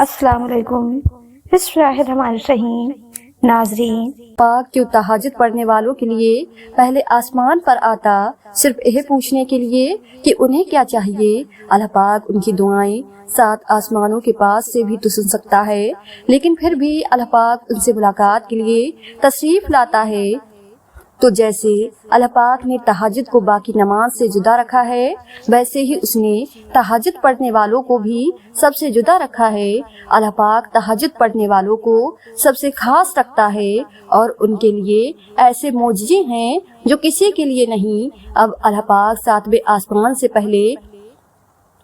السلام علیکم۔ بسم ناظرین، پاک کیوں تہجد پڑھنے والوں کے لیے پہلے آسمان پر آتا صرف یہ پوچھنے کے لیے کہ انہیں کیا چاہیے۔ اللہ پاک ان کی دعائیں 7 آسمانوں کے پاس سے بھی تو سن سکتا ہے، لیکن پھر بھی اللہ پاک ان سے ملاقات کے لیے تشریف لاتا ہے۔ تو جیسے اللہ پاک نے تہجد کو باقی نماز سے جدا رکھا ہے، ویسے ہی اس نے تہجد پڑھنے والوں کو بھی سب سے جدا رکھا ہے۔ اللہ پاک تہجد پڑھنے والوں کو سب سے خاص رکھتا ہے اور ان کے لیے ایسے معجزے ہیں جو کسی کے لیے نہیں۔ اب اللہ پاک 7ویں آسمان سے پہلے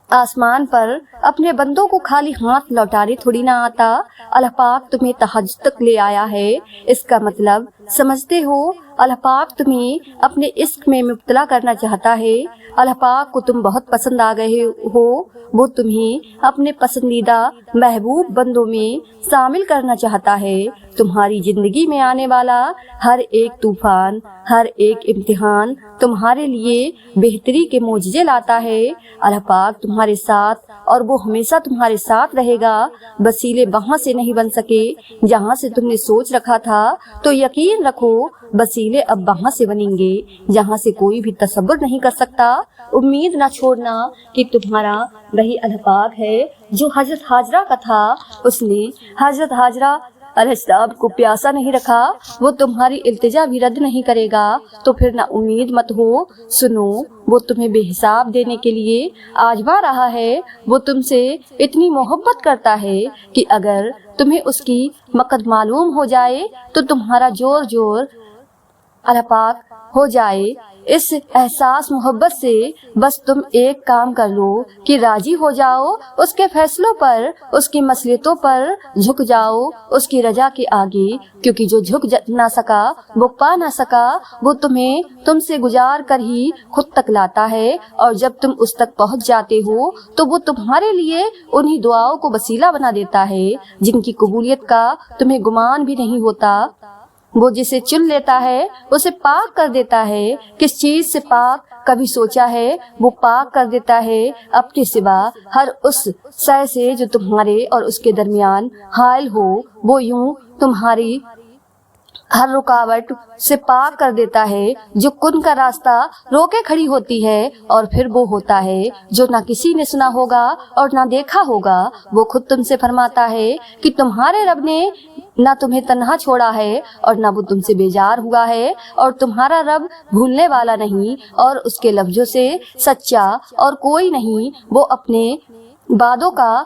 آسمان پر اپنے بندوں کو خالی ہاتھ لوٹانے تھوڑی نہ آتا۔ اللہ پاک تمہیں تہجد تک لے آیا ہے، اس کا مطلب سمجھتے ہو؟ اللہ پاک تمہیں اپنے عشق میں مبتلا کرنا چاہتا ہے۔ اللہ پاک کو تم بہت پسند آ گئے ہو، وہ تمہیں اپنے پسندیدہ محبوب بندوں میں شامل کرنا چاہتا ہے۔ تمہاری زندگی میں آنے والا ہر ایک طوفان، ہر ایک امتحان تمہارے لیے بہتری کے معجزے لاتا ہے۔ اللہ پاک تمہارے ساتھ اور وہ ہمیشہ تمہارے ساتھ رہے گا۔ وسیلے وہاں سے نہیں بن سکے جہاں سے تم نے سوچ رکھا تھا، تو یقین رکھو وسیلے اب وہاں سے بنیں گے جہاں سے کوئی بھی تصور نہیں کر سکتا۔ امید نہ چھوڑنا کہ تمہارا وہی اللہ پاک ہے جو حضرت ہاجرہ کا تھا۔ اس نے حضرت ہاجرہ علیہ السلام کو پیاسا نہیں رکھا، وہ تمہاری التجا بھی رد نہیں کرے گا۔ تو پھر نہ امید مت ہو، سنو وہ تمہیں بے حساب دینے کے لیے آزما رہا ہے۔ وہ تم سے اتنی محبت کرتا ہے کہ اگر تمہیں اس کی مقد معلوم ہو جائے تو تمہارا جور اللہ پاک ہو جائے۔ اس احساس محبت سے بس تم ایک کام کر لو کہ راضی ہو جاؤ، اس کے فیصلوں پر، اس کی مصلحتوں پر جھک جاؤ، اس کی رضا کے آگے، کیونکہ جو جھک نہ سکا وہ پا نہ سکا۔ وہ تمہیں تم سے گزار کر ہی خود تک لاتا ہے، اور جب تم اس تک پہنچ جاتے ہو تو وہ تمہارے لیے انہی دعاؤں کو وسیلہ بنا دیتا ہے جن کی قبولیت کا تمہیں گمان بھی نہیں ہوتا۔ وہ جسے چن لیتا ہے اسے پاک کر دیتا ہے۔ کس چیز سے پاک کبھی سوچا ہے؟ وہ پاک کر دیتا ہے اپنے سوا ہر اس شے سے جو تمہارے اور اس کے درمیان حائل ہو۔ وہ یوں تمہاری ہر رکاوٹ سے پاک کر دیتا ہے جو کن کا راستہ روکے کھڑی ہوتی ہے، اور پھر وہ ہوتا ہے جو نہ کسی نے سنا ہوگا اور نہ دیکھا ہوگا۔ وہ خود تم سے فرماتا ہے کہ تمہارے رب نے نہ تمہیں تنہا چھوڑا ہے اور نہ وہ تم سے بیزار ہوا ہے، اور تمہارا رب بھولنے والا نہیں اور اس کے لفظوں سے سچا اور کوئی نہیں۔ وہ اپنے وعدوں کا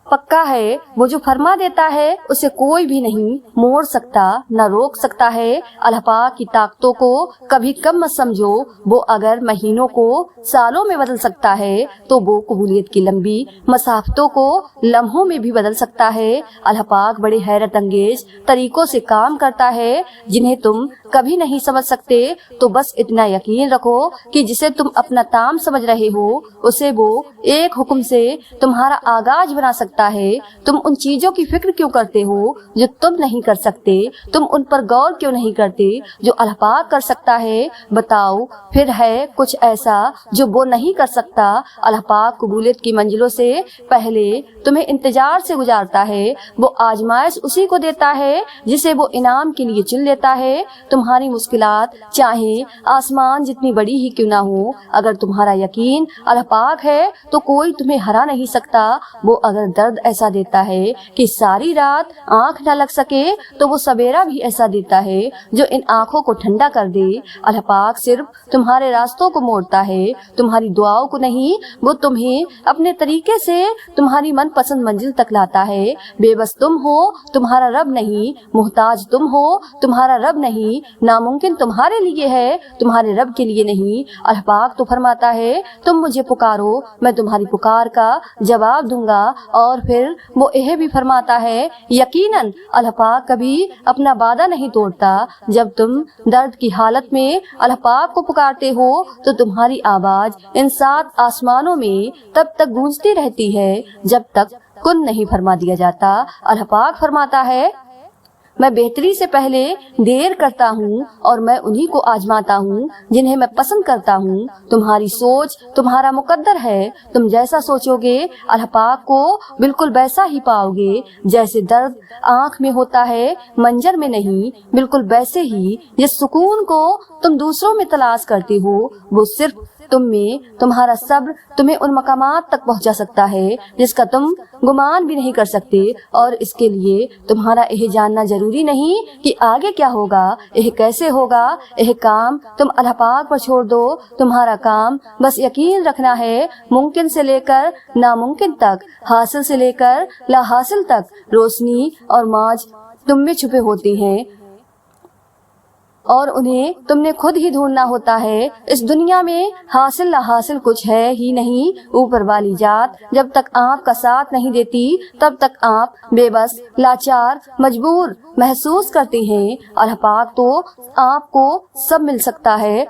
پکا ہے، وہ جو فرما دیتا ہے اسے کوئی بھی نہیں موڑ سکتا نہ روک سکتا ہے۔ اللہ پاک کی طاقتوں کو کبھی کم مت سمجھو، وہ اگر مہینوں کو سالوں میں بدل سکتا ہے تو وہ قبولیت کی لمبی مسافتوں کو لمحوں میں بھی بدل سکتا ہے۔ اللہ پاک بڑے حیرت انگیز طریقوں سے کام کرتا ہے جنہیں تم کبھی نہیں سمجھ سکتے۔ تو بس اتنا یقین رکھو کہ جسے تم اپنا تام سمجھ رہے ہو اسے وہ ایک حکم سے تمہارا آغاز بنا سکتا ہے۔ تم ان چیزوں کی فکر کیوں کرتے ہو جو تم نہیں کر سکتے؟ تم ان پر غور کیوں نہیں کرتے جو اللہ پاک کر سکتا ہے؟ بتاؤ پھر ہے کچھ ایسا جو وہ نہیں کر سکتا؟ اللہ پاک قبولیت کی منزلوں سے پہلے تمہیں انتظار سے گزارتا ہے۔ وہ آزمائش اسی کو دیتا ہے جسے وہ انعام کے لیے چن لیتا ہے۔ تمہاری مشکلات چاہے آسمان جتنی بڑی ہی کیوں نہ ہو، اگر تمہارا یقین اللہ پاک ہے تو کوئی تمہیں ہرا نہیں سکتا۔ وہ اگر درد ایسا دیتا ہے کہ ساری رات آنکھ نہ لگ سکے تو وہ سویرا بھی ایسا دیتا ہے جو ان آنکھوں کو ٹھنڈا کر دے۔ اللہ پاک صرف تمہارے راستوں کو موڑتا ہے، تمہاری دعاؤں کو نہیں۔ وہ تمہیں اپنے طریقے سے تمہاری من پسند منزل تک لاتا ہے۔ بے بس تم ہو، تمہارا رب نہیں۔ محتاج تم ہو، تمہارا رب نہیں۔ ناممکن تمہارے لیے ہے، تمہارے رب کے لیے نہیں۔ اللہ پاک تو فرماتا ہے تم مجھے پکارو، میں تمہاری پکار کا جواب دوں گا۔ اور پھر وہ یہ بھی فرماتا ہے یقیناً اللہ پاک کبھی اپنا وعدہ نہیں توڑتا۔ جب تم درد کی حالت میں اللہ پاک کو پکارتے ہو تو تمہاری آواز ان 7 آسمانوں میں تب تک گونجتی رہتی ہے جب تک کن نہیں فرما دیا جاتا۔ اللہ پاک فرماتا ہے میں بہتری سے پہلے دیر کرتا ہوں اور میں انہی کو آزماتا ہوں جنہیں میں پسند کرتا ہوں۔ تمہاری سوچ تمہارا مقدر ہے، تم جیسا سوچو گے اللہ پاک کو بالکل ویسا ہی پاؤ گے۔ جیسے درد آنکھ میں ہوتا ہے منظر میں نہیں، بالکل ویسے ہی جس سکون کو تم دوسروں میں تلاش کرتے ہو وہ صرف تم میں، تمہارا صبر تمہیں ان مقامات تک پہنچا سکتا ہے جس کا تم گمان بھی نہیں کر سکتے، اور اس کے لیے تمہارا یہ جاننا ضروری نہیں کہ آگے کیا ہوگا، یہ کیسے ہوگا۔ یہ کام تم اللہ پاک پر چھوڑ دو، تمہارا کام بس یقین رکھنا ہے۔ ممکن سے لے کر ناممکن تک، حاصل سے لے کر لا حاصل تک روشنی اور ماج تم میں چھپے ہوتے ہیں اور انہیں تم نے خود ہی ڈھونڈنا ہوتا ہے۔ اس دنیا میں حاصل لا حاصل کچھ ہے ہی نہیں۔ اوپر والی ذات جب تک آپ کا ساتھ نہیں دیتی تب تک آپ بے بس، لاچار، مجبور محسوس کرتے ہیں۔ اللہ پاک تو آپ کو سب مل سکتا ہے،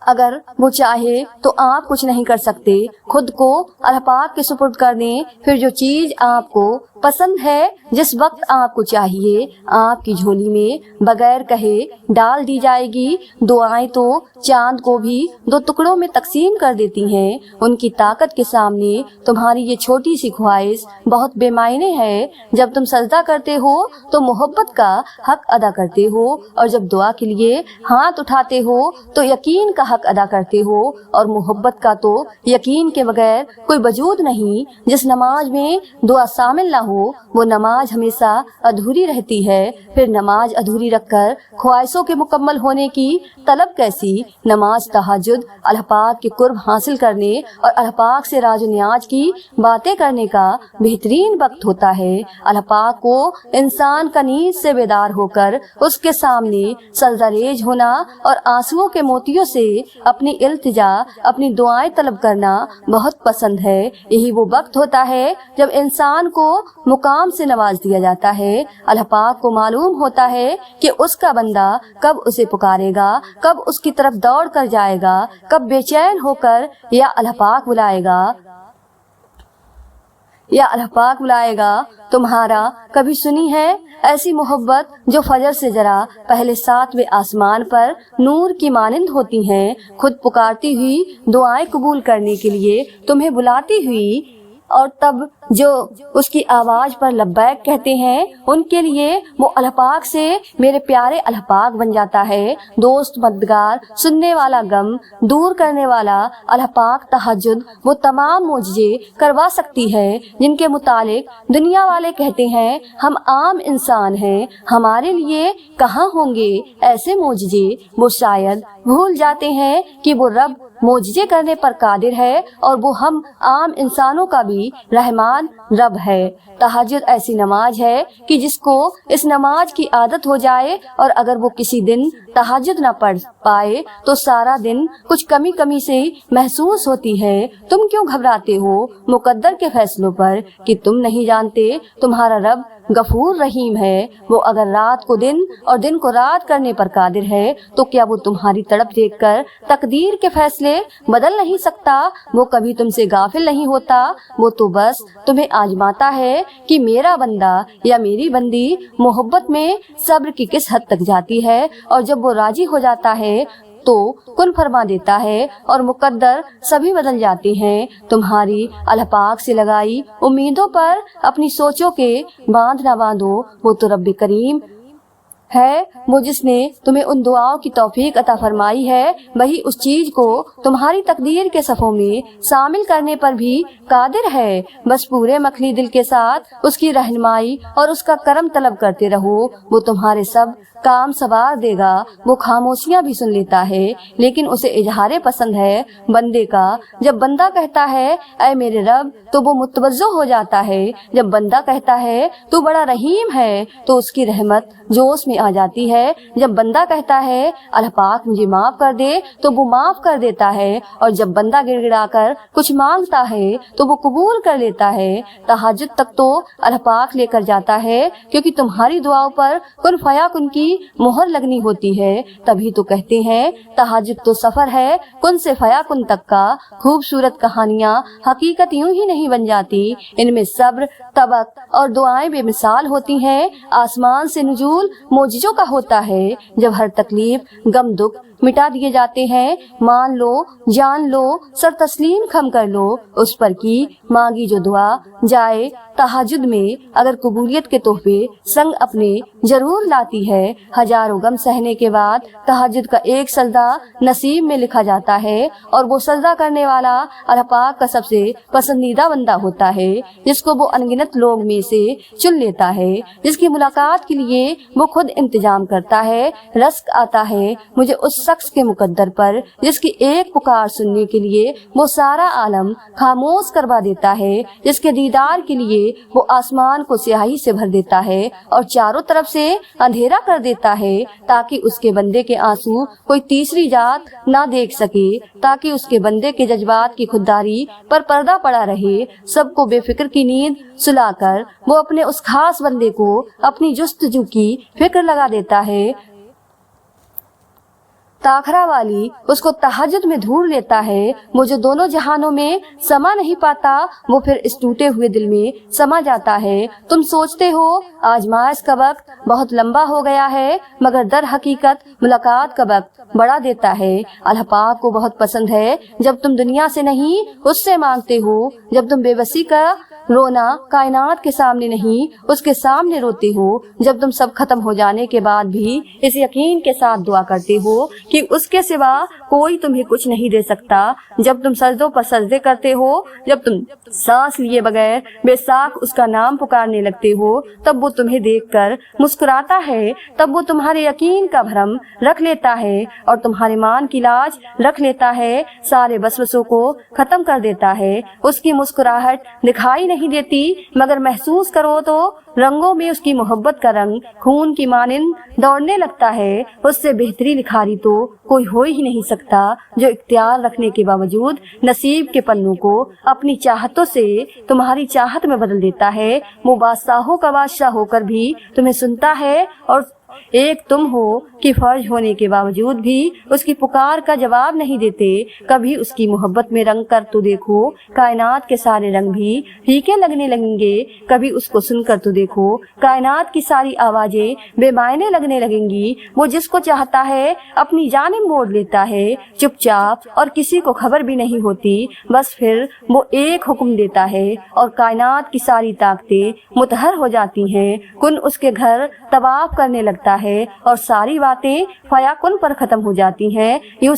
اگر وہ چاہے تو آپ کچھ نہیں کر سکتے۔ خود کو اللہ پاک کے سپرد کر دیں، پھر جو چیز آپ کو پسند ہے جس وقت آپ کو چاہیے آپ کی جھولی میں بغیر کہے ڈال دی جائے گی۔ دعائیں تو چاند کو بھی دو ٹکڑوں میں تقسیم کر دیتی ہیں۔ ان کی طاقت کے سامنے تمہاری یہ چھوٹی سی خواہش بہت بے معنی ہے۔ جب تم سجدہ کرتے ہو تو محبت کا حق ادا کرتے ہو، اور جب دعا کے لیے ہاتھ اٹھاتے ہو تو یقین کا حق ادا کرتے ہو، اور محبت کا تو یقین کے بغیر کوئی وجود نہیں۔ جس نماز میں دعا شامل نہ ہو وہ نماز ہمیشہ ادھوری رہتی ہے۔ پھر نماز ادھوری رکھ کر خواہشوں کے مکمل ہونے کی طلب کیسی؟ نماز تہجد اللہ پاک کے قرب حاصل کرنے اور اللہ پاک سے راز و نیاز کی باتیں کرنے کا بہترین وقت ہوتا ہے۔ اللہ پاک کو انسان کا نیند سے بیدار ہو کر اس کے سامنے سجدہ ریز ہونا اور آنسوؤں کے موتیوں سے اپنی التجا، اپنی دعائیں طلب کرنا بہت پسند ہے۔ یہی وہ وقت ہوتا ہے جب انسان کو مقام سے نواز دیا جاتا ہے۔ اللہ پاک کو معلوم ہوتا ہے کہ اس کا بندہ کب اسے پکارے گا، کب اس کی طرف دوڑ کر جائے گا، کب بے چین ہو کر یا اللہ پاک بلائے گا یا اللہ پاک بلائے گا۔ تمہارا کبھی سنی ہے ایسی محبت جو فجر سے ذرا پہلے 7ویں آسمان پر نور کی مانند ہوتی ہیں، خود پکارتی ہوئی دعائیں قبول کرنے کے لیے تمہیں بلاتی ہوئی، اور تب جو اس کی آواز پر لبیک کہتے ہیں ان کے لیے وہ اللہ پاک سے میرے پیارے اللہ پاک بن جاتا ہے۔ دوست، مددگار، سننے والا غم دور کرنے والا اللہ پاک تہجد وہ تمام معجزے کروا سکتی ہے جن کے متعلق دنیا والے کہتے ہیں ہم عام انسان ہیں، ہمارے لیے کہاں ہوں گے ایسے معجزے۔ وہ شاید بھول جاتے ہیں کہ وہ رب معجزے کرنے پر قادر ہے اور وہ ہم عام انسانوں کا بھی رحمان رب ہے۔ تہجد ایسی نماز ہے کہ جس کو اس نماز کی عادت ہو جائے اور اگر وہ کسی دن تہجد نہ پڑھ پائے تو سارا دن کچھ کمی کمی سے محسوس ہوتی ہے۔ تم کیوں گھبراتے ہو مقدر کے فیصلوں پر کہ تم نہیں جانتے تمہارا رب غفور رحیم ہے۔ وہ اگر رات کو دن اور دن کو رات کرنے پر قادر ہے تو کیا وہ تمہاری تڑپ دیکھ کر تقدیر کے فیصلے بدل نہیں سکتا؟ وہ کبھی تم سے غافل نہیں ہوتا، وہ تو بس تمہیں آزماتا ہے کہ میرا بندہ یا میری بندی محبت میں صبر کی کس حد تک جاتی ہے، اور جب وہ راضی ہو جاتا ہے تو کن فرما دیتا ہے اور مقدر سبھی بدل جاتے ہیں۔ تمہاری اللہ پاک سے لگائی امیدوں پر اپنی سوچوں کے باندھ نہ باندھو، وہ تو رب کریم ہے، وہ جس نے تمہیں ان دعاؤں کی توفیق عطا فرمائی ہے، وہی اس چیز کو تمہاری تقدیر کے صفوں میں شامل کرنے پر بھی قادر ہے۔ بس پورے مخلی دل کے ساتھ اس کی رہنمائی اور اس کا کرم طلب کرتے رہو، وہ تمہارے سب کام سوار دے گا۔ وہ خاموشیاں بھی سن لیتا ہے لیکن اسے اظہار پسند ہے بندے کا۔ جب بندہ کہتا ہے اے میرے رب تو وہ متوجہ ہو جاتا ہے، جب بندہ کہتا ہے تو بڑا رحیم ہے تو اس کی رحمت جوش میں میں آ جاتی ہے جب بندہ کہتا ہے اللہ پاک مجھے معاف کر دے تو وہ معاف کر دیتا ہے، اور جب بندہ گڑ گڑا کر کچھ مانگتا ہے تو وہ قبول کر لیتا ہے۔ تہجد تک تو اللہ پاک لے کر جاتا ہے، کیونکہ تمہاری دعاؤں پر کن فیکن کی مہر لگنی ہوتی ہے۔ تبھی تو کہتے ہیں تہجد تو سفر ہے کن سے فیکن تک کا۔ خوبصورت کہانیاں حقیقت یوں ہی نہیں بن جاتی، ان میں صبر، طبق اور دعائیں بے مثال ہوتی ہیں۔ آسمان سے نزول معجزوں کا ہوتا ہے، جب ہر تکلیف، غم، دکھ مٹا دیے جاتے ہیں۔ مان لو، جان لو، سر تسلیم خم کر لو اس پر کی مانگی جو دعا جائے تہجد میں اگر قبولیت کے تحفے سنگ اپنے ضرور لاتی ہے۔ ہزاروں غم سہنے کے بعد تہجد کا ایک سجدہ نصیب میں لکھا جاتا ہے، اور وہ سجدہ کرنے والا اللہ پاک کا سب سے پسندیدہ بندہ ہوتا ہے، جس کو وہ انگنت لوگ میں سے چن لیتا ہے، جس کی ملاقات کے لیے وہ خود انتظام کرتا ہے۔ رزق آتا ہے مجھے اس شخص کے مقدر پر جس کی ایک پکار سننے کے لیے وہ سارا عالم خاموش کروا دیتا ہے، جس کے دیدار کے لیے وہ آسمان کو سیاہی سے بھر دیتا ہے اور چاروں طرف سے اندھیرا کر دیتا ہے، تاکہ اس کے بندے کے آنسو کوئی تیسری ذات نہ دیکھ سکے، تاکہ اس کے بندے کے جذبات کی خودداری پر پردہ پڑا رہے۔ سب کو بے فکر کی نیند سلا کر وہ اپنے اس خاص بندے کو اپنی جستجو کی فکر لگا دیتا ہے۔ تاخرہ والی اس کو تہجد میں ڈھونڈ لیتا ہے۔ وہ جو دونوں جہانوں میں سما نہیں پاتا، وہ پھر اس ٹوٹے ہوئے دل میں سما جاتا ہے۔ تم سوچتے ہو آزمائش کا وقت بہت لمبا ہو گیا ہے، مگر در حقیقت ملاقات کا وقت بڑھا دیتا ہے۔ اللہ پاک کو بہت پسند ہے جب تم دنیا سے نہیں اس سے مانگتے ہو، جب تم بے بسی کا رونا کائنات کے سامنے نہیں اس کے سامنے روتے ہو، جب تم سب ختم ہو جانے کے بعد بھی اس یقین کے ساتھ دعا کرتے ہو کہ اس کے سوا کوئی تمہیں کچھ نہیں دے سکتا، جب تم سجدوں پر سجدے کرتے ہو، جب تم سانس لیے بغیر بے ساکھ اس کا نام پکارنے لگتے ہو، تب وہ تمہیں دیکھ کر مسکراتا ہے، تب وہ تمہارے یقین کا بھرم رکھ لیتا ہے اور تمہارے مان کی لاج رکھ لیتا ہے، سارے وسوسوں کو ختم کر دیتا ہے۔ اس کی مسکراہٹ دکھائی نہیں دیتی، مگر محسوس کرو تو رنگوں میں اس کی محبت کا رنگ خون کی مانند دوڑنے لگتا ہے۔ اس سے بہتری لکھاری تو کوئی ہو ہی نہیں سکتا، جو اختیار رکھنے کے باوجود نصیب کے پنوں کو اپنی چاہتوں سے تمہاری چاہت میں بدل دیتا ہے۔ وہ بادشاہوں کا بادشاہ ہو کر بھی تمہیں سنتا ہے، اور ایک تم ہو کہ فرض ہونے کے باوجود بھی اس کی پکار کا جواب نہیں دیتے۔ کبھی اس کی محبت میں رنگ کر تو دیکھو، کائنات کے سارے رنگ بھی پھیکے لگنے لگیں گے۔ کبھی اس کو سن کر تو دیکھو، کائنات کی ساری آوازیں بے معنی لگنے لگیں گی۔ وہ جس کو چاہتا ہے اپنی جانب موڑ لیتا ہے، چپ چاپ، اور کسی کو خبر بھی نہیں ہوتی۔ بس پھر وہ ایک حکم دیتا ہے اور کائنات کی ساری طاقتیں متحر ہو جاتی ہیں۔ کن اس کے گھر طواف کرنے لگتا ہے اور ساری باتیں فیکن پر ختم ہو جاتی ہیں۔ یوں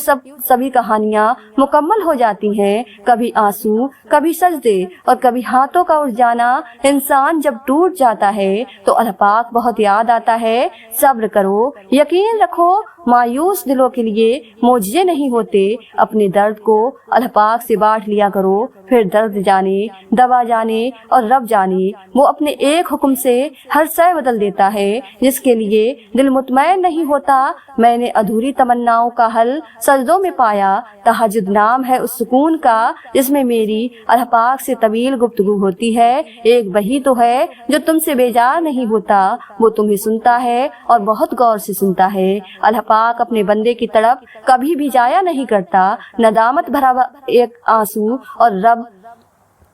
سبھی کہانیاں مکمل ہو جاتی ہیں، کبھی آنسو، کبھی سجدے اور کبھی ہاتھوں کا اٹھ جانا۔ انسان جب ٹوٹ جاتا ہے تو اللہ پاک بہت یاد آتا ہے۔ صبر کرو، یقین رکھو، مایوس دلوں کے لیے معجزے نہیں ہوتے۔ اپنے درد کو اللہ پاک سے بانٹ لیا کرو، پھر درد جانے، دوا جانے اور رب جانے، وہ اپنے ایک حکم سے ہر شے بدل دیتا ہے۔ جس کے لیے دل مطمئن نہیں ہوتا، میں نے ادھوری تمناؤں کا حل سجدوں میں پایا۔ تہجد نام ہے اس سکون کا جس میں میری اللہ پاک سے طویل گفتگو ہوتی ہے۔ ایک وہی تو ہے جو تم سے بیجار نہیں ہوتا، وہ تمہیں سنتا ہے اور بہت غور سے سنتا ہے۔ اللہ پاک اپنے بندے کی طرف کبھی بھی ضائع نہیں کرتا، ندامت بھرا ایک آنسو، اور رب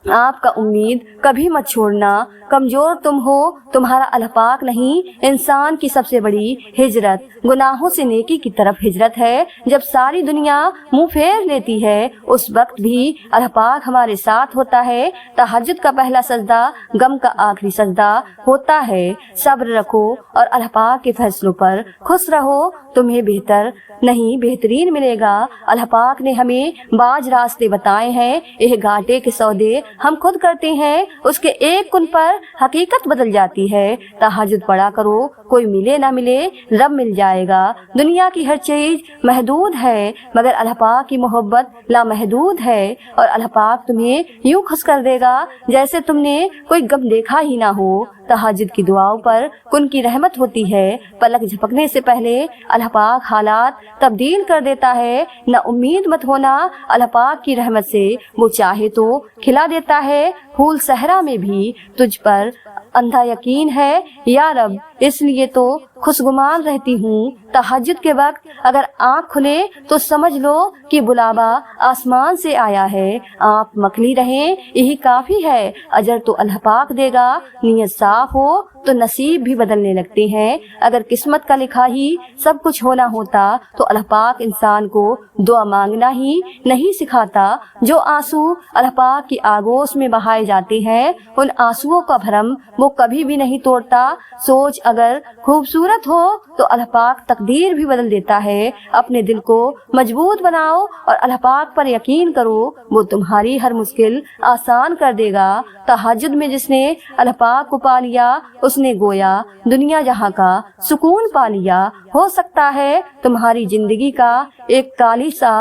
آپ کا امید کبھی مت چھوڑنا۔ کمزور تم ہو، تمہارا اللہ پاک نہیں۔ انسان کی سب سے بڑی ہجرت گناہوں سے نیکی کی طرف ہجرت ہے۔ جب ساری دنیا منہ پھیر لیتی ہے، اس وقت بھی اللہ پاک ہمارے ساتھ ہوتا ہے۔ تہجد کا پہلا سجدہ غم کا آخری سجدہ ہوتا ہے۔ صبر رکھو اور اللہ پاک کے فیصلوں پر خوش رہو، تمہیں بہتر نہیں بہترین ملے گا۔ اللہ پاک نے ہمیں باز راستے بتائے ہیں، یہ گھاٹے کے سودے ہم خود کرتے ہیں اس کے ایک کن پر حقیقت بدل جاتی ہے۔ تہجد پڑھا کرو، کوئی ملے نہ ملے رب مل جائے گا۔ دنیا کی ہر چیز محدود ہے مگر اللہ پاک کی محبت لامحدود ہے، اور اللہ پاک تمہیں یوں خوش کر دے گا جیسے تم نے کوئی غم دیکھا ہی نہ ہو۔ تہجد کی دعاؤں پر کن کی رحمت ہوتی ہے، پلک جھپکنے سے پہلے اللہ پاک حالات تبدیل کر دیتا ہے۔ نہ امید مت ہونا اللہ پاک کی رحمت سے، وہ چاہے تو کھلا دیتا ہے۔ پھول صحرا میں بھی تجھ پر اندھا یقین ہے یا رب، اس لیے تو خوشگمان رہتی ہوں۔ تہجد کے وقت اگر آنکھ کھلے تو سمجھ لو کہ بلاوا آسمان سے آیا ہے۔ آپ مکلی رہیں یہی کافی ہے، اجر تو اللہ پاک دے گا۔ نیت صاف ہو تو نصیب بھی بدلنے لگتے ہیں۔ اگر قسمت کا لکھا ہی سب کچھ ہونا ہوتا تو اللہ پاک انسان کو دعا مانگنا ہی نہیں سکھاتا۔ جو آنسو اللہ پاک کی آگوش میں بہائے جاتے ہیں، ان آنسوؤں کا بھرم وہ کبھی بھی نہیں توڑتا۔ سوچ اگر خوبصورت ہو تو اللہ پاک تقدیر بھی بدل دیتا ہے۔ اپنے دل کو مضبوط بناؤ اور اللہ پاک پر یقین کرو، وہ تمہاری ہر مشکل آسان کر دے گا۔ تہجد میں جس نے اللہ پاک کو پا لیا اس نے گویا دنیا جہاں کا سکون پا لیا۔ ہو سکتا ہے تمہاری زندگی کا ایک کالی سا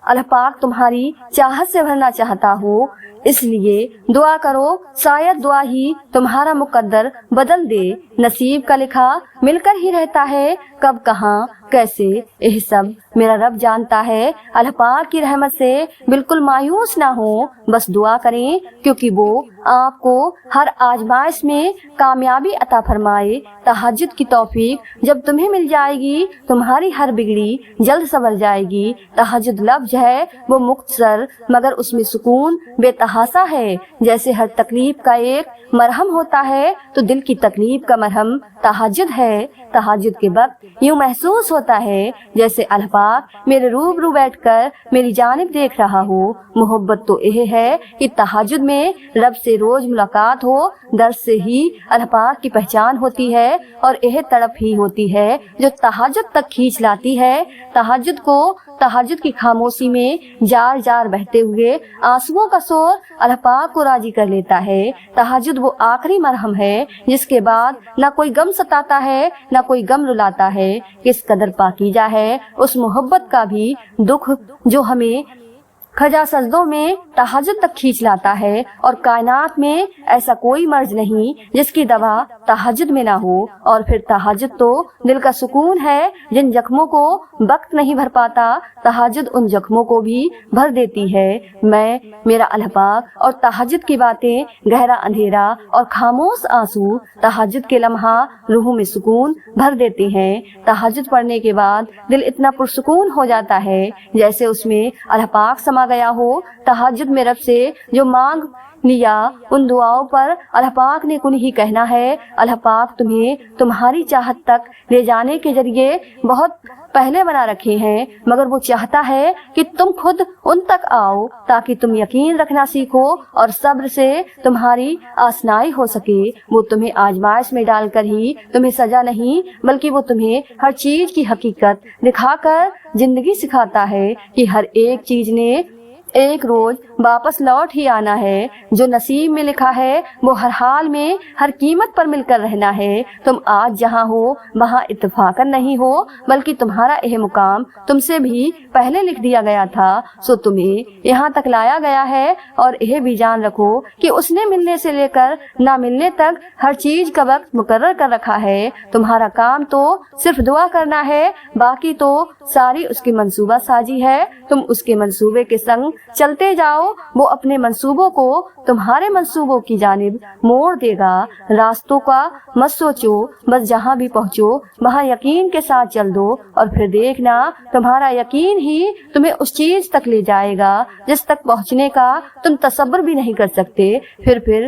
اللہ پاک تمہاری چاہت سے بھرنا چاہتا ہو، اس لیے دعا کرو، شاید دعا ہی تمہارا مقدر بدل دے۔ نصیب کا لکھا مل کر ہی رہتا ہے، کب کہاں کیسے یہ سب میرا رب جانتا ہے۔ اللہ پاک کی رحمت سے بالکل مایوس نہ ہو، بس دعا کریں کیونکہ وہ آپ کو ہر آزمائش میں کامیابی عطا فرمائے۔ تہجد کی توفیق جب تمہیں مل جائے گی تمہاری ہر بگڑی جلد سنور جائے گی۔ تہجد لفظ ہے وہ مختصر مگر اس میں سکون بے تحاشا ہے۔ جیسے ہر تکلیف کا ایک مرہم ہوتا ہے تو دل کی تکلیف کا مرہم تہجد ہے۔ تہجد کے وقت یوں محسوس ہوتا ہے جیسے اللہ پاک میرے روبرو بیٹھ کر میری جانب دیکھ رہا ہو۔ محبت تو یہ ہے کہ تہجد میں رب سے روز ملاقات ہو۔ درد سے ہی اللہ پاک کی پہچان ہوتی ہے اور یہ تڑپ ہی ہوتی ہے جو تہجد تک کھینچ لاتی ہے۔ تہجد کی خاموشی میں جار جار بہتے ہوئے آنسوؤں کا شور اللہ پاک کو راضی کر لیتا ہے۔ تہجد وہ آخری مرہم ہے جس کے بعد نہ کوئی غم ستاتا ہے نہ کوئی غم رلاتا ہے۔ کس قدر پاکیزہ ہے اس محبت کا بھی دکھ جو ہمیں کھجا سجدوں میں تہجد تک کھینچ لاتا ہے، اور کائنات میں ایسا کوئی مرض نہیں جس کی دوا تہجد میں نہ ہو۔ اور پھر تہجد تو دل کا سکون ہے، جن زخموں کو وقت نہیں بھر پاتا تہجد ان زخموں کو بھی بھر دیتی ہے۔ میرا اللہ پاک اور تہجد کی باتیں، گہرا اندھیرا اور خاموش آنسو تہجد کے لمحہ روح میں سکون بھر دیتے ہیں۔ تہجد پڑھنے کے بعد دل اتنا پرسکون ہو جاتا ہے جیسے اس میں اللہ پاک سما گیا ہو۔ تہجد میں رب سے جو مانگ لیا ان دعاؤں پر اللہ پاک نے کن ہی کہنا ہے۔ اللہ پاک تمہیں تمہاری چاہت تک لے جانے کے ذریعے بہت پہلے بنا رکھے ہیں، مگر وہ چاہتا ہے کہ تم خود ان تک آؤ تاکہ تم یقین رکھنا سیکھو اور صبر سے تمہاری آسنائی ہو سکے۔ وہ تمہیں آزمائش میں ڈال کر ہی تمہیں سزا نہیں بلکہ وہ تمہیں ہر چیز کی حقیقت دکھا کر زندگی سکھاتا ہے کہ ہر ایک چیز نے ایک روز واپس لوٹ ہی آنا ہے۔ جو نصیب میں لکھا ہے وہ ہر حال میں ہر قیمت پر مل کر رہنا ہے۔ تم آج جہاں ہو وہاں اتفاقاً نہیں ہو بلکہ تمہارا یہ مقام تم سے بھی پہلے لکھ دیا گیا تھا، سو تمہیں یہاں تک لایا گیا ہے۔ اور یہ بھی جان رکھو کہ اس نے ملنے سے لے کر نہ ملنے تک ہر چیز کا وقت مقرر کر رکھا ہے۔ تمہارا کام تو صرف دعا کرنا ہے، باقی تو ساری اس کی منصوبہ سازی ہے۔ تم اس کے منصوبے کے سنگ چلتے جاؤ، وہ اپنے منصوبوں کو تمہارے منصوبوں کی جانب موڑ دے گا۔ راستوں کا مت سوچو، بس جہاں بھی پہنچو وہاں یقین کے ساتھ چل دو، اور پھر دیکھنا تمہارا یقین ہی تمہیں اس چیز تک لے جائے گا جس تک پہنچنے کا تم تصور بھی نہیں کر سکتے۔ پھر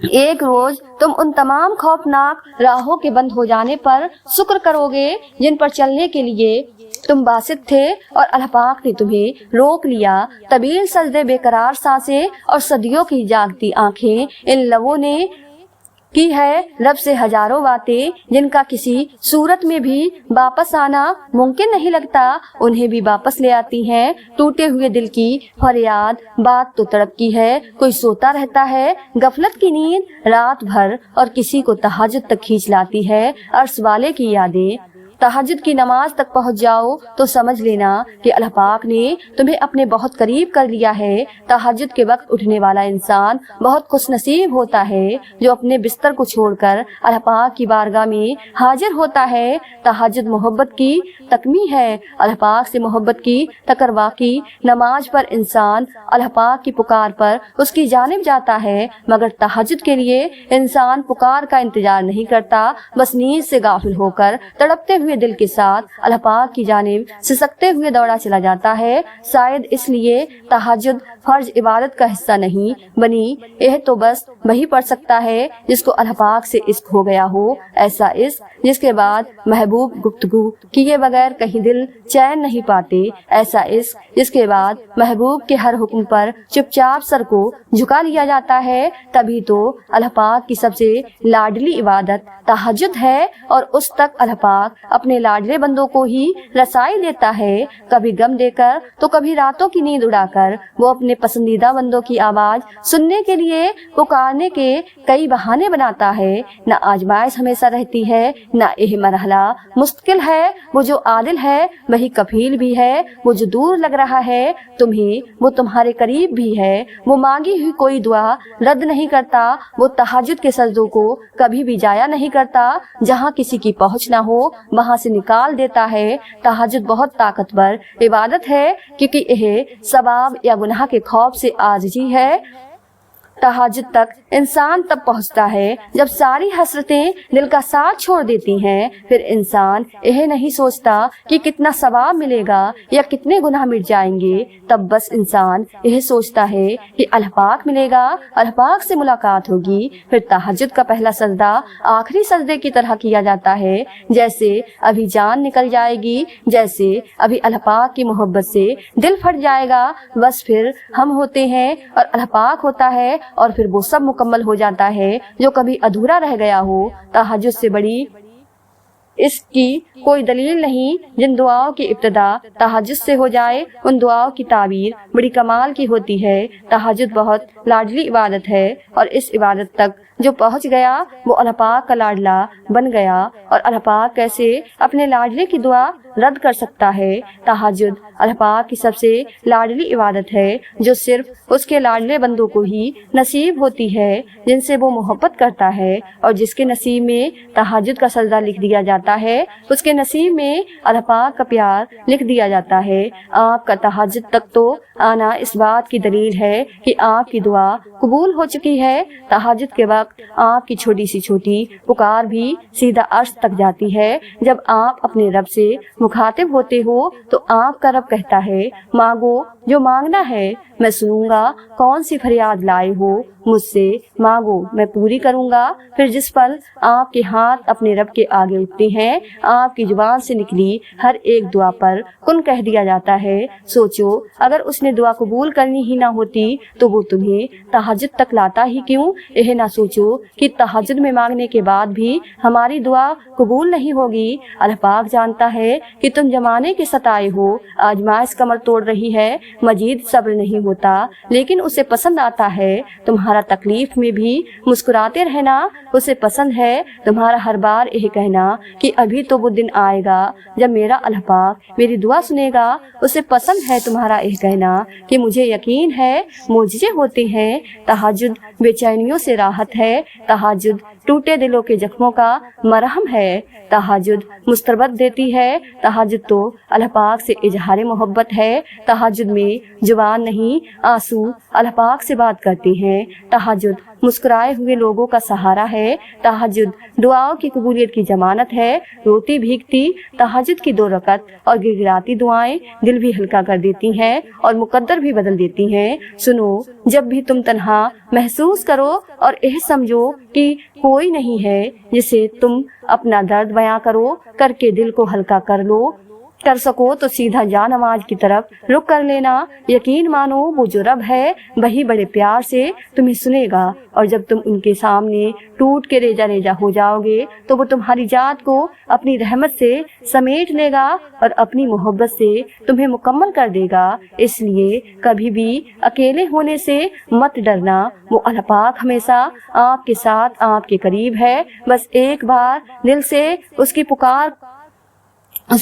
ایک روز تم ان تمام خوفناک راہوں کے بند ہو جانے پر شکر کرو گے جن پر چلنے کے لیے تم باسط تھے اور اللہ پاک نے تمہیں روک لیا۔ طویل سجدے، بے قرار سانسیں اور صدیوں کی جاگتی آنکھیں، ان لبوں نے की है रब से हजारों बातें, जिनका किसी सूरत में भी वापस आना मुमकिन नहीं लगता, उन्हें भी वापस ले आती हैं। टूटे हुए दिल की फरियाद, बात तो तड़प की है, कोई सोता रहता है गफलत की नींद रात भर और किसी को तहज्जुद तक खींच लाती है अर्श वाले की यादें। तहज्जुद की नमाज तक पहुंच जाओ तो समझ लेना कि अल्लाह पाक ने तुम्हें अपने बहुत करीब कर लिया है। तहज्जुद के वक्त उठने वाला इंसान बहुत खुशनसीब होता है जो अपने बिस्तर को छोड़कर अल्लाह पाक की बारगाह में हाजिर होता है। तहज्जुद मोहब्बत की तकमी है, अल्लाह पाक से मोहब्बत की तकरवा की। नमाज पर इंसान अल्लाह पाक की पुकार पर उसकी जानिब जाता है, मगर तहज्जुद के लिए इंसान पुकार का इंतजार नहीं करता, बस नींद से गाफिल होकर तड़पते हुए दिल के साथ अल्लाह पाक की जानिब सिसकते हुए दौड़ा चला जाता है। शायद इसलिए तहज्जुद फर्ज इबादत का हिस्सा नहीं बनी। यह तो बस वही पढ़ सकता है जिसको अल्लाह पाक से इश्क हो गया हो, ऐसा इश्क जिसके बाद महबूब गुफ्तगू किए बगैर कहीं दिल चैन नहीं पाते, ऐसा इश्क जिसके बाद महबूब के हर हुक्म पर चुपचाप सर को झुका लिया जाता है। तभी तो अल्लाह पाक की सबसे लाडली इबादत तहज्जुद है और उस तक अल्लाह पाक अपने लाडले बंदों को ही रसाई देता है। कभी गम देकर तो कभी रातों की नींद उड़ाकर वो अपने पसंदीदा बंदों की आवाज सुनने के लिए पुकारने के कई बहाने बनाता है। न आजमाइश हमेशा रहती है, न यह मरहला मुश्किल है। वो जो आदिल है वही कफील भी है, वो जो दूर लग रहा है तुम्हें वो तुम्हारे करीब भी है। वो मांगी हुई कोई दुआ रद्द नहीं करता, वो तहज्जुद के सजदों को कभी भी जाया नहीं करता। जहाँ किसी की पहुँच न हो वहाँ से निकाल देता है। तहज्जुद बहुत ताकतवर इबादत है क्योंकि यह सवाब या गुनाह के खौफ से आजिज़ी है। तहज्जुद तक इंसान तब पहुंचता है जब सारी हसरतें दिल का साथ छोड़ देती हैं। फिर इंसान यह नहीं सोचता कि कितना सवाब मिलेगा या कितने गुनाह मिट जाएंगे, तब बस इंसान यह सोचता है कि अल्लाह पाक मिलेगा, अल्लाह पाक से मुलाकात होगी। फिर तहज्जुद का पहला सजदा आखिरी सजदे की तरह किया जाता है, जैसे अभी जान निकल जाएगी, जैसे अभी अल्लाह पाक की मोहब्बत से दिल फट जाएगा। बस फिर हम होते हैं और अल्लाह पाक होता है और फिर वो सब मुकम्मल हो जाता है जो कभी अधूरा रह गया हो। तहज्जुद से बड़ी इसकी कोई दलील नहीं। जिन दुआओं की इब्तिदा तहज्जुद से हो जाए उन दुआओं की ताबीर बड़ी कमाल की होती है। तहज्जुद बहुत लाडली इबादत है और इस इबादत तक जो पहुंच गया वो अल्लाह पाक का लाडला बन गया। और अल्लाह पाक कैसे अपने लाडले की दुआ रद्द कर सकता है। तहज्जुद अल्लाह पाक की सबसे लाडली इबादत है जो सिर्फ उसके लाडले बंदों को ही नसीब होती है, जिनसे वो मोहब्बत करता है। और जिसके नसीब में तहज्जुद का सजदा लिख दिया जाता है उसके नसीब में अल्लाह पाक का प्यार लिख दिया जाता है। आपका तहज्जुद तक तो आना इस बात की दलील है कि आपकी दुआ कबूल हो चुकी है। तहज्जुद के वक्त आपकी छोटी सी छोटी पुकार भी सीधा अर्श तक जाती है। जब आप अपने रब से मुखातिब होते हो तो आपका रब कहता है, मांगो जो मांगना है मैं सुनूंगा, कौन सी फरियाद लाए हो मुझसे मांगो मैं पूरी करूंगा। फिर जिस पल आपके हाथ अपने रब के आगे उठते हैं, आपकी जुबान से निकली हर एक दुआ पर कुन कह दिया जाता है। सोचो अगर उसने दुआ कबूल करनी ही ना होती तो वो तुम्हें तहज्जुद तक लाता ही क्यों। यह ना सोचो कि तहज्जुद में मांगने के बाद भी हमारी दुआ कबूल नहीं होगी। अल्लाह पाक जानता है कि तुम जमाने के सताए हो, आजमाइश कमर तोड़ रही है, मजीद सब्र नहीं होता, लेकिन उसे पसंद आता है तुम्हारा तकलीफ में भी मुस्कुराते रहना। उसे पसंद है तुम्हारा हर बार यह कहना कि अभी तो वो दिन आएगा जब मेरा अल्लाह पाक मेरी दुआ सुनेगा। उसे पसंद है तुम्हारा यह कहना कि मुझे यकीन है मोजज़े होते हैं। तहज्जुद बेचैनियों से राहत है, तहज्जुद टूटे दिलों के जख्मों का मरहम है, तहज्जुद मुस्तरबत देती है। तहज्जुद तो अल्लाह पाक से इजहार मोहब्बत है। तहज्जुद में जुबान नहीं आंसू अल्लाह पाक से बात करते हैं। तहज्जुद मुस्कुराए हुए लोगों का सहारा है। तहज्जुद दुआओं की कबूलियत की जमानत है। रोती भीगती तहज्जुद की 2 रकत और गिड़गिड़ाती दुआएं दिल भी हल्का कर देती हैं और मुकद्दर भी बदल देती हैं। सुनो जब भी तुम तन्हा महसूस करो और यह समझो कि कोई नहीं है जिसे तुम अपना दर्द बयां करो, करके दिल को हल्का कर लो। कर सको तो सीधा जा नमाज की तरफ रुक कर लेना। यकीन मानो वो जो रब है वही बड़े प्यार से तुम्हें सुनेगा, और जब तुम उनके सामने टूट के रेजा रेजा हो जाओगे तो वो तुम्हारी जात को अपनी रहमत से समेट लेगा और अपनी मोहब्बत से तुम्हें मुकम्मल कर देगा। इसलिए कभी भी अकेले होने से मत डरना, वो अल्लाह पाक हमेशा आपके साथ आपके करीब है। बस एक बार दिल से उसे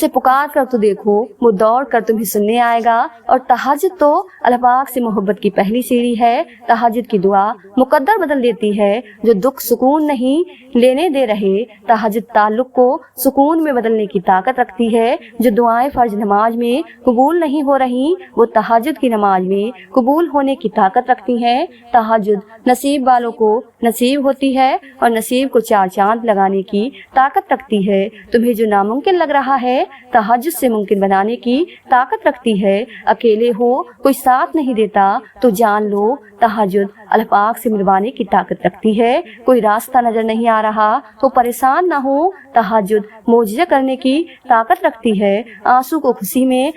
पुकार कर तो देखो, वो दौड़ कर तुम्हें सुनने आएगा। और तहज्जुद तो अल्लाह पाक से मोहब्बत की पहली सीढ़ी है। तहज्जुद की दुआ मुकद्दर बदल देती है जो दुख सुकून नहीं लेने दे रहे। तहज्जुद ताल्लुक को सुकून में बदलने की ताकत रखती है। जो दुआएं फर्ज नमाज में कबूल नहीं हो रही वो तहज्जुद की नमाज में कबूल होने की ताकत रखती हैं। तहज्जुद नसीब वालों को नसीब होती है और नसीब को चार चांद लगाने की ताकत रखती है। तुम्हें जो नामुमकिन लग रहा है तहज्जुद से मुमकिन बनाने की ताकत रखती है। अकेले हो, कोई साथ नहीं देता तो जान लो तहज्जुद अल्लाह पाक से मिलवाने की ताकत रखती है। कोई रास्ता नजर नहीं आ रहा तो परेशान ना हो, तहज्जुद मोजज़े करने की ताकत रखती है। आंसू को खुशी में,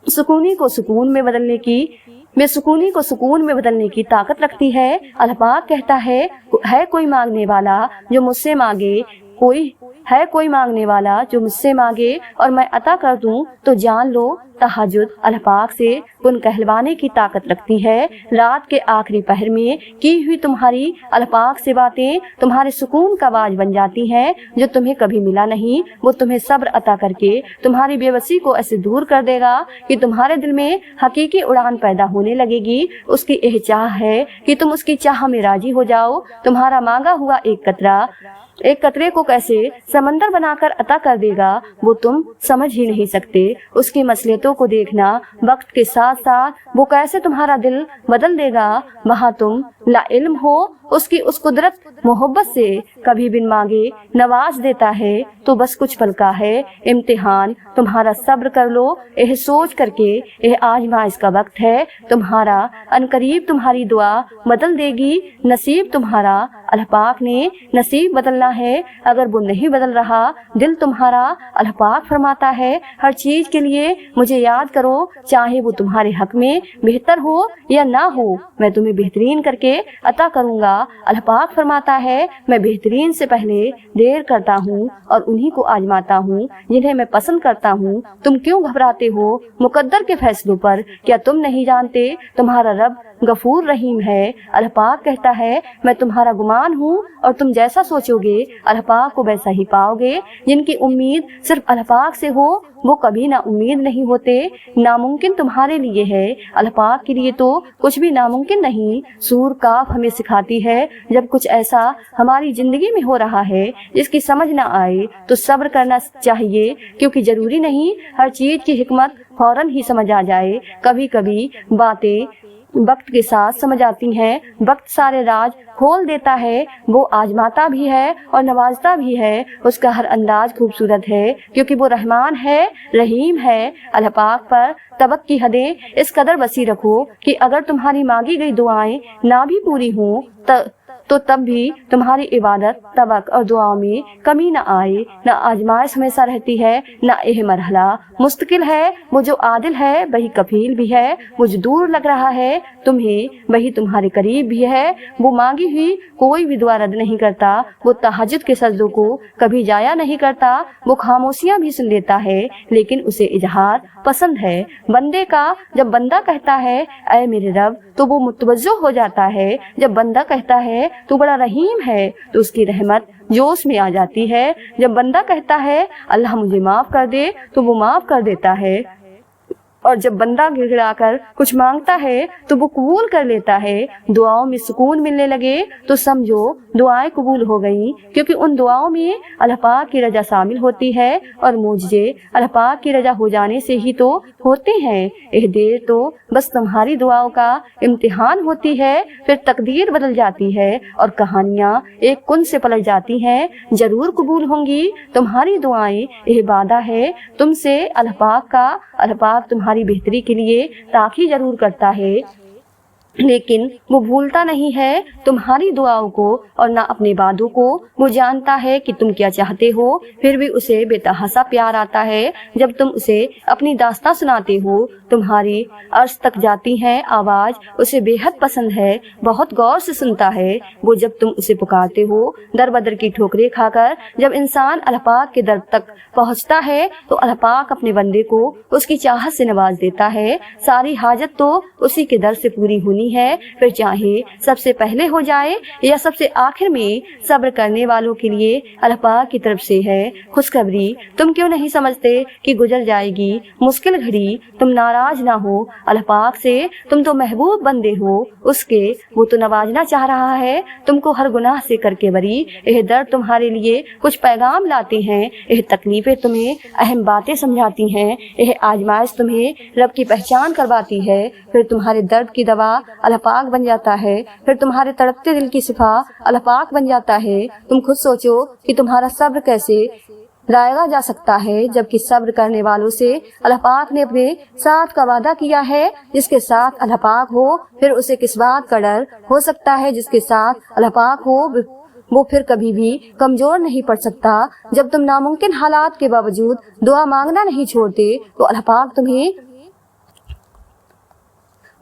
सुकूनी को सुकून में बदलने की ताकत रखती है। अल्लाह पाक कहता है कोई मांगने वाला जो मुझसे मांगे, कोई मांगने वाला जो मुझसे मांगे और मैं अता कर दूं, तो जान लो तहज्जुद अल्लाह पाक से गुन कहलवाने की ताकत रखती है। रात के आखिरी पहर में की हुई तुम्हारी अल्लाह पाक से बातें तुम्हारे सुकून का बाज बन जाती हैं। जो तुम्हें कभी मिला नहीं वो तुम्हें सब्र अता करके तुम्हारी बेबसी को ऐसे दूर कर देगा कि तुम्हारे दिल में हकीकी उड़ान पैदा होने लगेगी। उसकी यह चाह है कि तुम उसकी चाह में राजी हो जाओ। तुम्हारा मांगा हुआ एक कतरे को कैसे समंदर बनाकर अता कर देगा वो तुम समझ ही नहीं सकते। उसकी मसलियतों को देखना, वक्त के साथ साथ वो कैसे तुम्हारा दिल बदल देगा। वहाँ तुम ला इल्म हो, उसकी उस कुदरत मोहब्बत से कभी बिन मांगे नवाज देता है। तो बस कुछ पल का है इम्तिहान, तुम्हारा सब्र कर लो। यह सोच करके यह आजमाइश का वक्त है तुम्हारा, अनकरीब तुम्हारी दुआ बदल देगी नसीब तुम्हारा। अल्लाह पाक ने नसीब बदलना है, अगर वो नहीं बदल रहा दिल तुम्हारा। अल्लाह पाक फरमाता है हर चीज के लिए मुझे याद करो, चाहे वो तुम्हारे हक में बेहतर हो या ना हो, मैं तुम्हें बेहतरीन करके अता करूंगा। अल्लाह पाक फरमाता है मैं बेहतरीन से पहले देर करता हूँ और उन्हीं को आजमाता हूँ जिन्हें मैं पसंद करता हूँ। तुम क्यों घबराते हो मुकद्दर के फैसलों पर? क्या तुम नहीं जानते तुम्हारा रब गफूर रहीम है? अल्लाह पाक कहता है मैं तुम्हारा गुमान हूँ और तुम जैसा सोचोगे अल्लाह पाक को वैसा ही पाओगे। जिनकी उम्मीद सिर्फ अल्लाह पाक से हो वो कभी ना उम्मीद नहीं होते। नामुमकिन तुम्हारे लिए है, अल्लाह पाक के लिए तो कुछ भी नामुमकिन नहीं। सूर काफ हमें सिखाती है जब कुछ ऐसा हमारी जिंदगी में हो रहा है जिसकी समझ ना आए तो सब्र करना चाहिए, क्योंकि जरूरी नहीं हर चीज की हिकमत फौरन ही समझ आ जाए। कभी कभी बातें वक्त के साथ समझ आती हैं। वक्त सारे राज खोल देता है, वो आजमाता भी है और नवाजता भी है। उसका हर अंदाज खूबसूरत है क्योंकि वो रहमान है, रहीम है। अल्लाह पाक पर तवक्कुल की हदें इस कदर वसी रखो कि अगर तुम्हारी मांगी गई दुआएं ना भी पूरी हों तो तब भी तुम्हारी इबादत, तवक्क और दुआओं में कमी न आए। न आजमाइश हमेशा रहती है न यह मरहला मुस्तकिल है। वो जो आदिल है वही कफील भी है, वो जो दूर लग रहा है तुम्हें वही तुम्हारे करीब भी है। वो मांगी हुई कोई भी दुआ रद्द नहीं करता, वो तहज्जुद के सजदों को कभी जाया नहीं करता। वो खामोशियां भी सुन लेता है लेकिन उसे इजहार पसंद है। बंदे का जब बंदा कहता है ऐ मेरे रब तो वो मुतवज्जो हो जाता है। जब बंदा कहता है तू बड़ा रहीम है तो उसकी रहमत जोश में आ जाती है। जब बंदा कहता है अल्लाह मुझे माफ कर दे तो वो माफ कर देता है। और जब बंदा गिड़गिड़ाकर कुछ मांगता है तो वो कबूल कर लेता है। दुआओं में सुकून मिलने लगे तो समझो दुआएं कबूल हो गईं, क्योंकि उन दुआओं में अल्लाह पाक की रजा शामिल होती है और मुझे अल्लाह पाक की रजा हो जाने से ही तो होते हैं। यह देर तो बस तुम्हारी दुआओं का इम्तिहान होती है, फिर तकदीर बदल जाती है और कहानियाँ एक कुन से पलट जाती हैं। जरूर कबूल होंगी तुम्हारी दुआएं, यह वादा है तुमसे अल्लाह पाक का। अल्लाह पाक तुम्हारी बेहतरी के लिए ताक़ी जरूर करता है। लेकिन वो भूलता नहीं है तुम्हारी दुआओं को और ना अपने वादों को। वो जानता है कि तुम क्या चाहते हो, फिर भी उसे बेतहासा प्यार आता है जब तुम उसे अपनी दास्तां सुनाते हो। तुम्हारी अर्श तक जाती है आवाज उसे बेहद पसंद है, बहुत गौर से सुनता है वो जब तुम उसे पुकारते हो। दर बदर की ठोकरें खाकर जब इंसान अल्लाह पाक के दर तक पहुंचता है तो अल्लाह पाक अपने बंदे को उसकी चाहत से नवाज देता है। सारी हाजत तो उसी के दर से पूरी होनी है, फिर चाहे सबसे पहले हो जाए या सबसे आखिर में। सब्र करने वालों के लिए अल्लाह पाक की तरफ से है खुशखबरी। तुम क्यों नहीं समझते कि गुजर जाएगी मुश्किल घड़ी, तुम नाराज ना हो अल्लाह पाक से, तुम तो महबूब बंदे हो उसके, वो तो नवाजना चाह रहा है तुमको हर गुनाह से करके बरी। यह दर्द तुम्हारे लिए कुछ पैगाम लाते हैं, यह तकलीफें तुम्हें अहम बातें समझाती हैं, यह आजमाइश तुम्हें रब की पहचान करवाती है। फिर तुम्हारे दर्द की दवा अल्लाह पाक बन जाता है, फिर तुम्हारे तड़पते दिल की शिफा अल्लाह पाक बन जाता है। तुम खुद सोचो कि तुम्हारा सब्र कैसे लाया जा सकता है, जबकि सब्र करने वालों से अल्लाह पाक ने अपने साथ का वादा किया है। जिसके साथ अल्लाह पाक हो फिर उसे किस बात का डर हो सकता है, जिसके साथ अल्लाह पाक हो वो फिर कभी भी कमजोर नहीं पड़ सकता। जब तुम नामुमकिन हालात के बावजूद दुआ मांगना नहीं छोड़ते तो अल्लाह पाक तुम्हें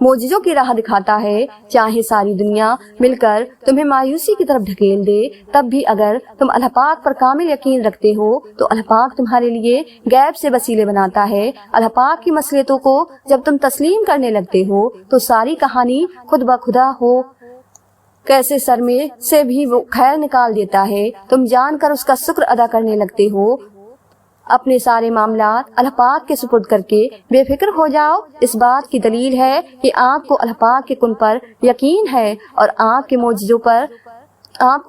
मोजिज़ों की राह दिखाता है। चाहे सारी दुनिया मिलकर तुम्हें मायूसी की तरफ ढकेल दे, तब भी अगर तुम अल्लाह पाक पर कामिल यकीन रखते हो तो अल्लाह पाक तुम्हारे लिए गैब से वसीले बनाता है। अल्लाह पाक की मसलियतों को जब तुम तस्लीम करने लगते हो तो सारी कहानी खुद ब खुदा हो कैसे सर में से भी वो खैर निकाल देता है। तुम जानकर उसका शुक्र अदा करने लगते हो। अपने सारे मामलात अल्लाह पाक के सुपुर्द करके बेफिक्र हो जाओ। इस बात की दलील है कि आपको अल्लाह पाक के कुन पर यकीन है और आपको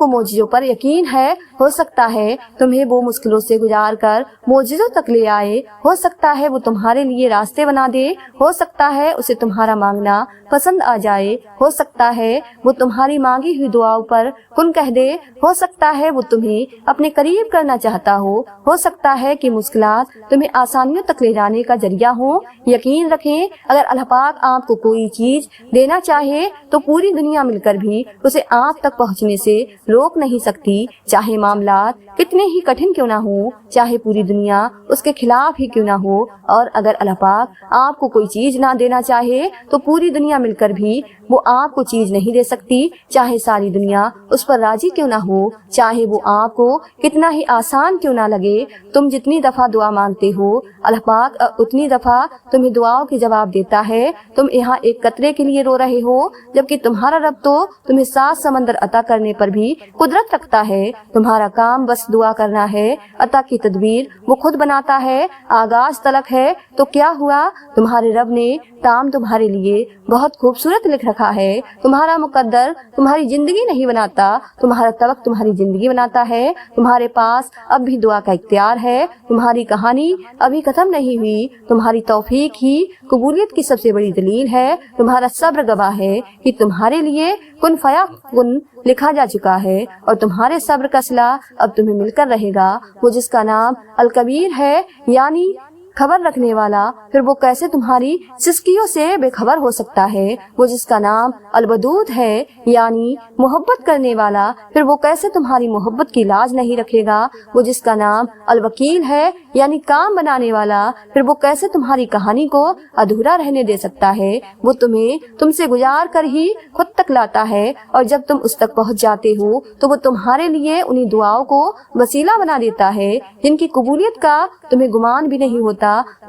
मोजिज़ों पर यकीन है। हो सकता है तुम्हें वो मुश्किलों से गुजार कर मोजिज़ों तक ले आए, हो सकता है वो तुम्हारे लिए रास्ते बना दे, हो सकता है उसे तुम्हारा मांगना पसंद आ जाए, हो सकता है वो तुम्हारी मांगी हुई दुआओं पर कुन कह दे, हो सकता है वो तुम्हें अपने करीब करना चाहता हो सकता है कि मुश्किलात तुम्हें आसानियों तक ले जाने का जरिया हो। यकीन रखें अगर अल्लाह पाक आपको कोई चीज देना चाहे तो पूरी दुनिया मिलकर भी उसे आप तक पहुंचने से रोक नहीं सकती, चाहे मामलात कितने ही कठिन क्यों ना हो, चाहे पूरी दुनिया उसके खिलाफ ही क्यों ना हो। और अगर अल्लाह पाक आपको कोई चीज ना देना चाहे तो पूरी दुनिया मिलकर भी वो आपको चीज नहीं दे सकती, चाहे सारी दुनिया उस पर राजी क्यों ना हो, चाहे वो आपको कितना ही आसान क्यों ना लगे। तुम जितनी दफा दुआ मांगते हो अल्लाह पाक उतनी दफा तुम्हें दुआओं के जवाब देता है। तुम यहाँ एक कतरे के लिए रो रहे हो जबकि तुम्हारा रब तो तुम्हें 7 समंदर अता करने पर भी कुदरत रखता है। तुम्हारा काम बस दुआ करना है, अता की तदबीर वो खुद बनाता है। आगाज तलक है तो क्या हुआ, तुम्हारे रब ने ताम तुम्हारे लिए बहुत खूबसूरत लिख रखा है। तुम्हारा मुकद्दर तुम्हारी जिंदगी नहीं बनाता, तुम्हारा तवक तुम्हारी जिंदगी बनाता है। तुम्हारे पास अब भी दुआ का इख्तियार है, तुम्हारी कहानी अभी खत्म नहीं हुई। तुम्हारी तौफीक ही कबूलियत की सबसे बड़ी दलील है। तुम्हारा सब्र गवाह है कि तुम्हारे लिए कुन फया कुन लिखा जा चुका है और तुम्हारे सब्र का सिला अब तुम्हें मिलकर रहेगा। वो जिसका नाम अल कबीर है यानी खबर रखने वाला, फिर वो कैसे तुम्हारी सिस्कियों से बेखबर हो सकता है। वो जिसका नाम अलबदूद है यानी मोहब्बत करने वाला, फिर वो कैसे तुम्हारी मोहब्बत की लाज नहीं रखेगा। वो जिसका नाम अलवकील है यानी काम बनाने वाला, फिर वो कैसे तुम्हारी कहानी को अधूरा रहने दे सकता है। वो तुम्हें तुमसे गुजार कर ही खुद तक लाता है और जब तुम उस तक पहुंच जाते हो तो वो तुम्हारे लिए उन्हीं दुआओं को वसीला बना देता है जिनकी कबूलियत का तुम्हें गुमान भी नहीं होता।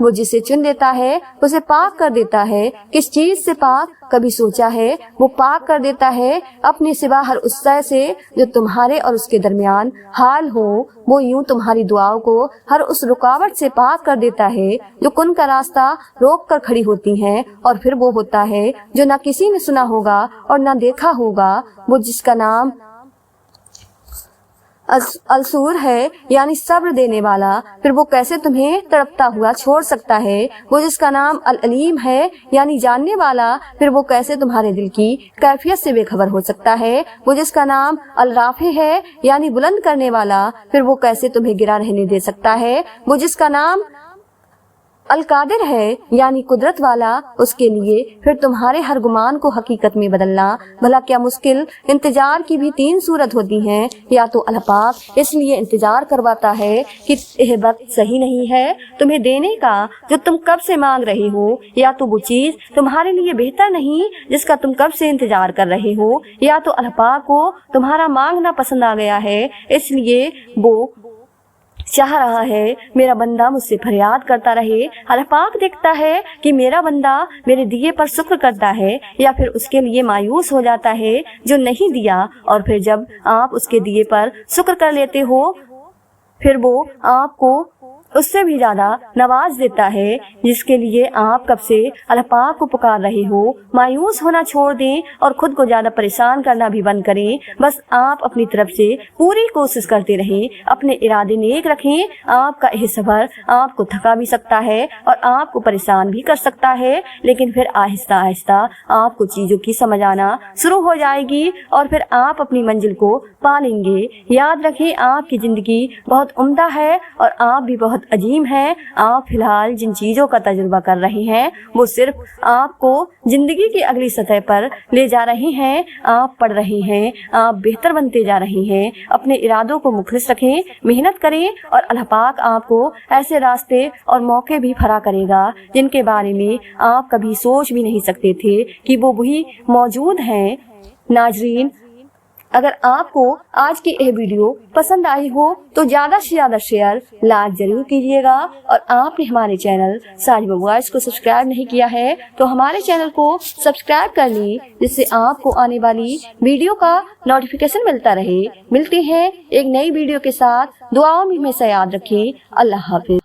वो जिसे चुन लेता है उसे पाक कर देता है। किस चीज से पाक कभी सोचा है, वो पाक कर देता है अपने सिवा हर उस शय से जो तुम्हारे और उसके दरमियान हाल हो। वो यूं तुम्हारी दुआओं को हर उस रुकावट से पाक कर देता है जो कुन का रास्ता रोक कर खड़ी होती है। और फिर वो होता है जो न किसी ने सुना होगा और न देखा होगा। वो जिसका नाम अलसूर है यानी सब्र देने वाला, फिर वो कैसे तुम्हें तड़पता हुआ छोड़ सकता है। वो जिसका नाम अल अलीम है यानी जानने वाला, फिर वो कैसे तुम्हारे दिल की कैफियत से बेखबर हो सकता है। वो जिसका नाम अल राफे है यानी बुलंद करने वाला, फिर वो कैसे तुम्हें गिरा रहने दे सकता है। वो जिसका नाम अलकादिर है यानी कुदरत वाला, उसके लिए फिर तुम्हारे हर गुमान को हकीकत में बदलना भला क्या मुश्किल। इंतजार की भी 3 सूरत होती हैं, या तो अल्लाह पाक इसलिए इंतजार करवाता है कि यह वक्त सही नहीं है तुम्हें देने का जो तुम कब से मांग रहे हो, या तो वो चीज तुम्हारे लिए बेहतर नहीं जिसका तुम कब से इंतजार कर रहे हो, या तो अल्लाह पाक को तुम्हारा मांगना पसंद आ गया है इसलिए वो चाह रहा है मेरा बंदा मुझसे फरियाद करता रहे। अल्लाह पाक देखता है कि मेरा बंदा मेरे दिए पर शुक्र करता है या फिर उसके लिए मायूस हो जाता है जो नहीं दिया, और फिर जब आप उसके दिए पर शुक्र कर लेते हो फिर वो आपको उससे भी ज्यादा नवाज देता है जिसके लिए आप कब से अल्लाह पाक को पुकार रहे हो। मायूस होना छोड़ दें और खुद को ज्यादा परेशान करना भी बंद करें। बस आप अपनी तरफ से पूरी कोशिश करते रहें, अपने इरादे नेक रखें। आपका यह सफर आपको थका भी सकता है और आपको परेशान भी कर सकता है, लेकिन फिर आहिस्ता आहिस्ता आपको चीजों की समझ आना शुरू हो जाएगी और फिर आप अपनी मंजिल को पा लेंगे। याद रखें आपकी जिंदगी बहुत उम्दा है और आप भी बहुत अजीम है। आप फिलहाल जिन चीजों का तजुर्बा कर रहे हैं वो सिर्फ आपको जिंदगी की अगली सतह पर ले जा रहे हैं। आप पढ़ रहे हैं, आप बेहतर बनते जा रहे हैं। अपने इरादों को मुखलिस रखें, मेहनत करें और अल्लाह पाक आपको ऐसे रास्ते और मौके भी फरा करेगा जिनके बारे में आप कभी सोच भी नहीं सकते थे कि वो भी मौजूद हैं। नाजरीन, अगर आपको आज की यह वीडियो पसंद आई हो तो ज्यादा से ज्यादा शेयर लाइक जरूर कीजिएगा, और आपने हमारे चैनल साजिमा वॉइस को सब्सक्राइब नहीं किया है तो हमारे चैनल को सब्सक्राइब कर लें जिससे आपको आने वाली वीडियो का नोटिफिकेशन मिलता रहे। मिलते हैं एक नई वीडियो के साथ, दुआओं में हमेशा याद रखें। अल्लाह हाफिज।